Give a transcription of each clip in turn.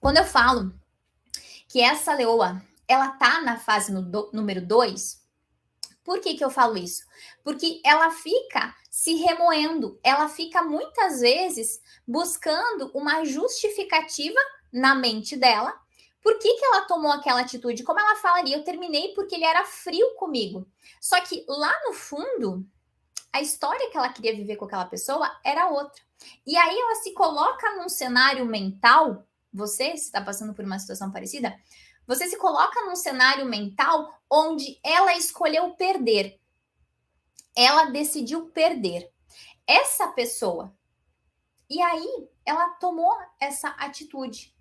Quando eu falo que essa leoa, ela tá na fase número 2, por que eu falo isso? Porque ela fica se remoendo, ela fica muitas vezes buscando uma justificativa na mente dela. Por que ela tomou aquela atitude? Como ela falaria, eu terminei porque ele era frio comigo. Só que lá no fundo, a história que ela queria viver com aquela pessoa era outra. E aí ela se coloca num cenário mental, você está passando por uma situação parecida, você se coloca num cenário mental onde ela escolheu perder. Ela decidiu perder essa pessoa. E aí ela tomou essa atitude.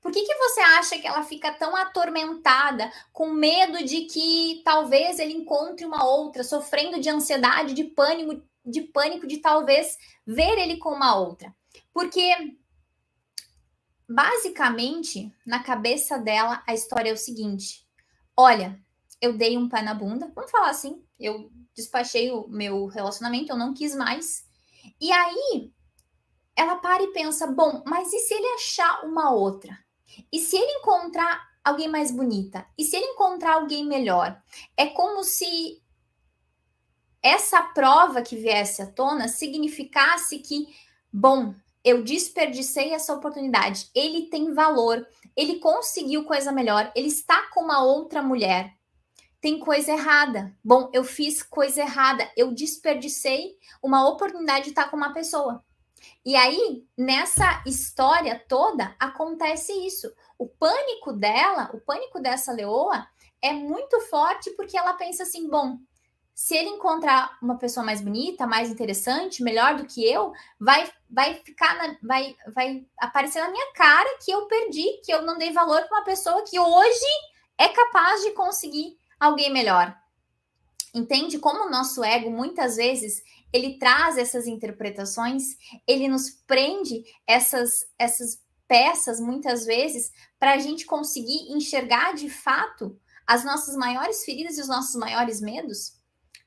Por que você acha que ela fica tão atormentada, com medo de que talvez ele encontre uma outra, sofrendo de ansiedade, de pânico de talvez ver ele com uma outra? Porque basicamente, na cabeça dela, a história é o seguinte: olha, eu dei um pé na bunda, vamos falar assim, eu despachei o meu relacionamento, eu não quis mais. E aí ela para e pensa: bom, mas e se ele achar uma outra? E se ele encontrar alguém mais bonita? E se ele encontrar alguém melhor? É como se essa prova que viesse à tona significasse que, bom, eu desperdicei essa oportunidade. Ele tem valor, ele conseguiu coisa melhor, ele está com uma outra mulher. Tem coisa errada. Bom, eu fiz coisa errada, eu desperdicei uma oportunidade de estar com uma pessoa. E aí, nessa história toda, acontece isso. O pânico dela, o pânico dessa leoa é muito forte porque ela pensa assim: bom, se ele encontrar uma pessoa mais bonita, mais interessante, melhor do que eu, vai aparecer na minha cara que eu perdi, que eu não dei valor para uma pessoa que hoje é capaz de conseguir alguém melhor. Entende como o nosso ego muitas vezes ele traz essas interpretações, ele nos prende essas peças muitas vezes para a gente conseguir enxergar de fato as nossas maiores feridas e os nossos maiores medos?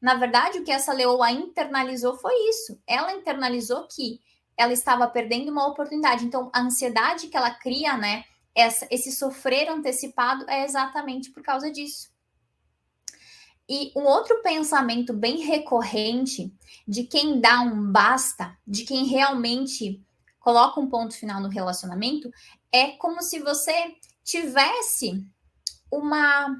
Na verdade, o que essa leoa internalizou foi isso. Ela internalizou que ela estava perdendo uma oportunidade. Então, a ansiedade que ela cria, né? Esse sofrer antecipado é exatamente por causa disso. E um outro pensamento bem recorrente de quem dá um basta, de quem realmente coloca um ponto final no relacionamento, é como se você tivesse uma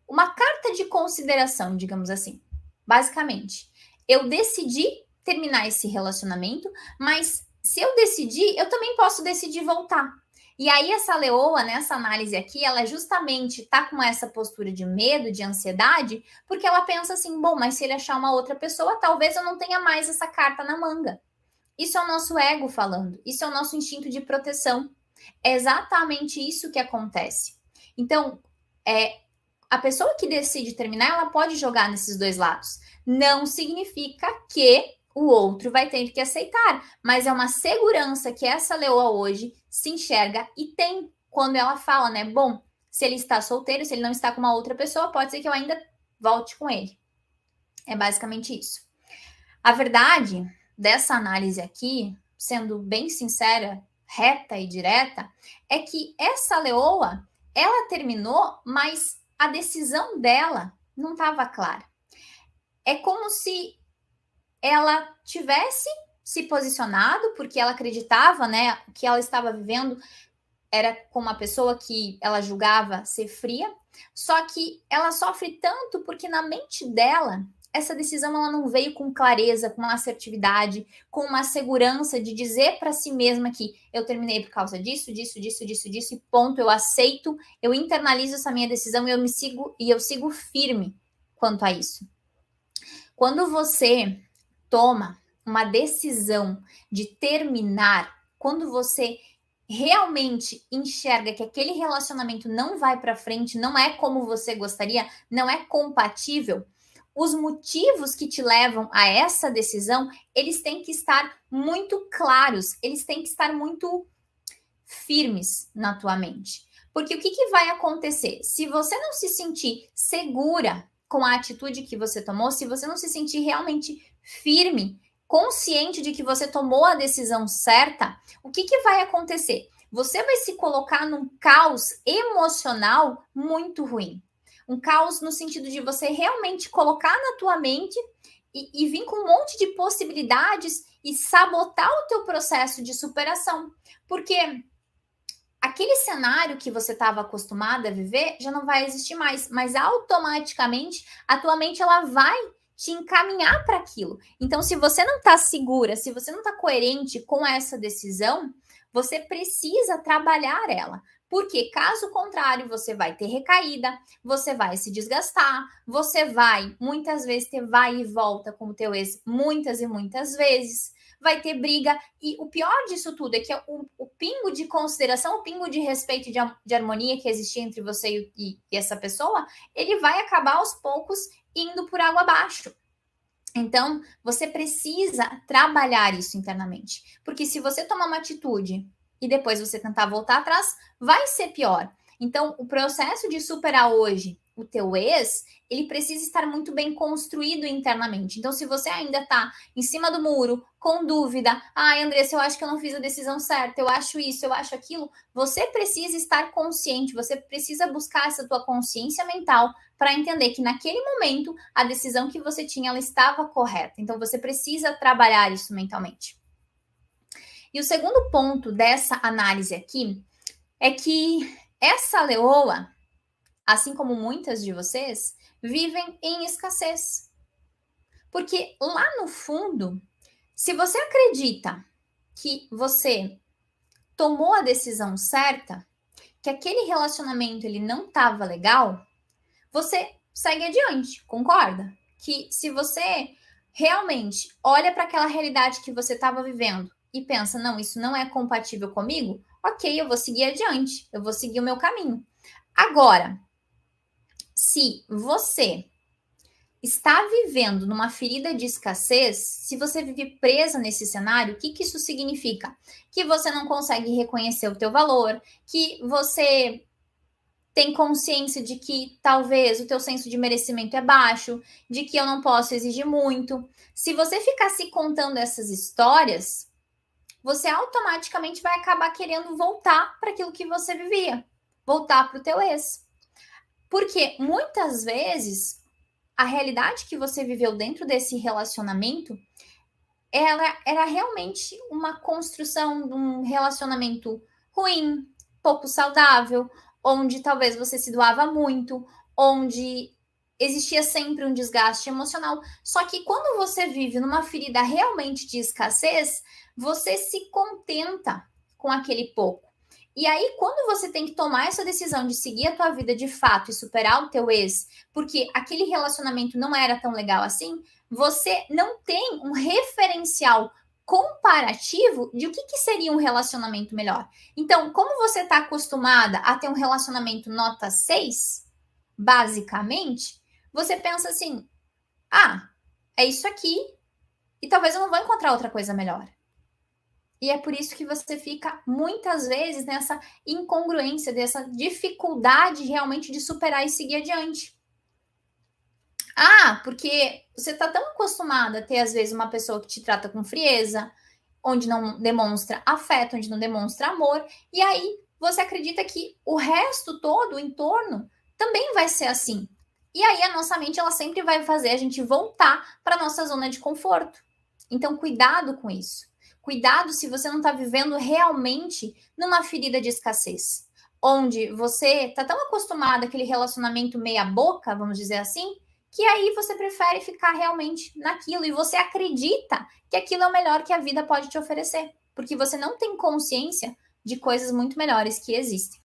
carta de consideração, digamos assim. Basicamente, eu decidi terminar esse relacionamento, mas se eu decidir, eu também posso decidir voltar. E aí essa leoa, nessa análise aqui, ela justamente tá com essa postura de medo, de ansiedade, porque ela pensa assim: bom, mas se ele achar uma outra pessoa, talvez eu não tenha mais essa carta na manga. Isso é o nosso ego falando, isso é o nosso instinto de proteção. É exatamente isso que acontece. Então, a pessoa que decide terminar, ela pode jogar nesses dois lados. Não significa que o outro vai ter que aceitar, mas é uma segurança que essa leoa hoje se enxerga e tem quando ela fala, né? Bom, se ele está solteiro, se ele não está com uma outra pessoa, pode ser que eu ainda volte com ele. É basicamente isso. A verdade dessa análise aqui, sendo bem sincera, reta e direta, é que essa leoa, ela terminou, mas a decisão dela não estava clara. É como se ela tivesse se posicionado, porque ela acreditava, né, que ela estava vivendo era com uma pessoa que ela julgava ser fria, só que ela sofre tanto porque na mente dela essa decisão ela não veio com clareza, com assertividade, com uma segurança de dizer para si mesma que eu terminei por causa disso, e ponto, eu aceito, eu internalizo essa minha decisão e eu sigo firme quanto a isso. Quando você toma uma decisão de terminar, quando você realmente enxerga que aquele relacionamento não vai para frente, não é como você gostaria, não é compatível, os motivos que te levam a essa decisão, eles têm que estar muito claros, eles têm que estar muito firmes na tua mente. Porque o que vai acontecer? Se você não se sentir segura com a atitude que você tomou, se você não se sentir realmente firme, consciente de que você tomou a decisão certa, o que vai acontecer? você vai se colocar num caos emocional muito ruim. Um caos no sentido de você realmente colocar na tua mente e vir com um monte de possibilidades e sabotar o teu processo de superação. Porque aquele cenário que você estava acostumada a viver já não vai existir mais, mas automaticamente a tua mente ela vai te encaminhar para aquilo. Então, se você não está segura, se você não está coerente com essa decisão, você precisa trabalhar ela. Porque, caso contrário, você vai ter recaída, você vai se desgastar, você vai, muitas vezes, ter vai e volta com o teu ex muitas e muitas vezes, vai ter briga. E o pior disso tudo é que o pingo de consideração, o pingo de respeito e de harmonia que existia entre você e essa pessoa, ele vai acabar aos poucos indo por água abaixo. Então, você precisa trabalhar isso internamente. Porque se você tomar uma atitude e depois você tentar voltar atrás, vai ser pior. Então, o processo de superar hoje o teu ex, ele precisa estar muito bem construído internamente. Então, se você ainda está em cima do muro, com dúvida, ai, Andressa, eu acho que eu não fiz a decisão certa, eu acho isso, eu acho aquilo, você precisa estar consciente, você precisa buscar essa tua consciência mental para entender que naquele momento a decisão que você tinha ela estava correta. Então, você precisa trabalhar isso mentalmente. E o segundo ponto dessa análise aqui é que essa leoa, assim como muitas de vocês, vivem em escassez. Porque lá no fundo, se você acredita que você tomou a decisão certa, que aquele relacionamento ele não estava legal, você segue adiante, concorda? Que se você realmente olha para aquela realidade que você estava vivendo e pensa, não, isso não é compatível comigo, ok, eu vou seguir adiante, eu vou seguir o meu caminho. Agora, se você está vivendo numa ferida de escassez, se você vive presa nesse cenário, o que isso significa? Que você não consegue reconhecer o teu valor, que você tem consciência de que talvez o teu senso de merecimento é baixo, de que eu não posso exigir muito. Se você ficar se contando essas histórias, você automaticamente vai acabar querendo voltar para aquilo que você vivia, voltar para o teu ex. Porque muitas vezes a realidade que você viveu dentro desse relacionamento, ela era realmente uma construção de um relacionamento ruim, pouco saudável, onde talvez você se doava muito, onde existia sempre um desgaste emocional. Só que quando você vive numa ferida realmente de escassez, você se contenta com aquele pouco. E aí, quando você tem que tomar essa decisão de seguir a tua vida de fato e superar o teu ex, porque aquele relacionamento não era tão legal assim, você não tem um referencial comparativo de o que seria um relacionamento melhor. Então, como você está acostumada a ter um relacionamento nota 6, basicamente, você pensa assim, ah, é isso aqui, e talvez eu não vou encontrar outra coisa melhor. E é por isso que você fica muitas vezes nessa incongruência, dessa dificuldade realmente de superar e seguir adiante. Ah, porque você está tão acostumada a ter, às vezes, uma pessoa que te trata com frieza, onde não demonstra afeto, onde não demonstra amor, e aí você acredita que o resto todo, o entorno, também vai ser assim. E aí a nossa mente, ela sempre vai fazer a gente voltar para a nossa zona de conforto. Então, cuidado com isso. Cuidado se você não está vivendo realmente numa ferida de escassez, onde você está tão acostumado àquele relacionamento meia boca, vamos dizer assim, que aí você prefere ficar realmente naquilo e você acredita que aquilo é o melhor que a vida pode te oferecer, porque você não tem consciência de coisas muito melhores que existem.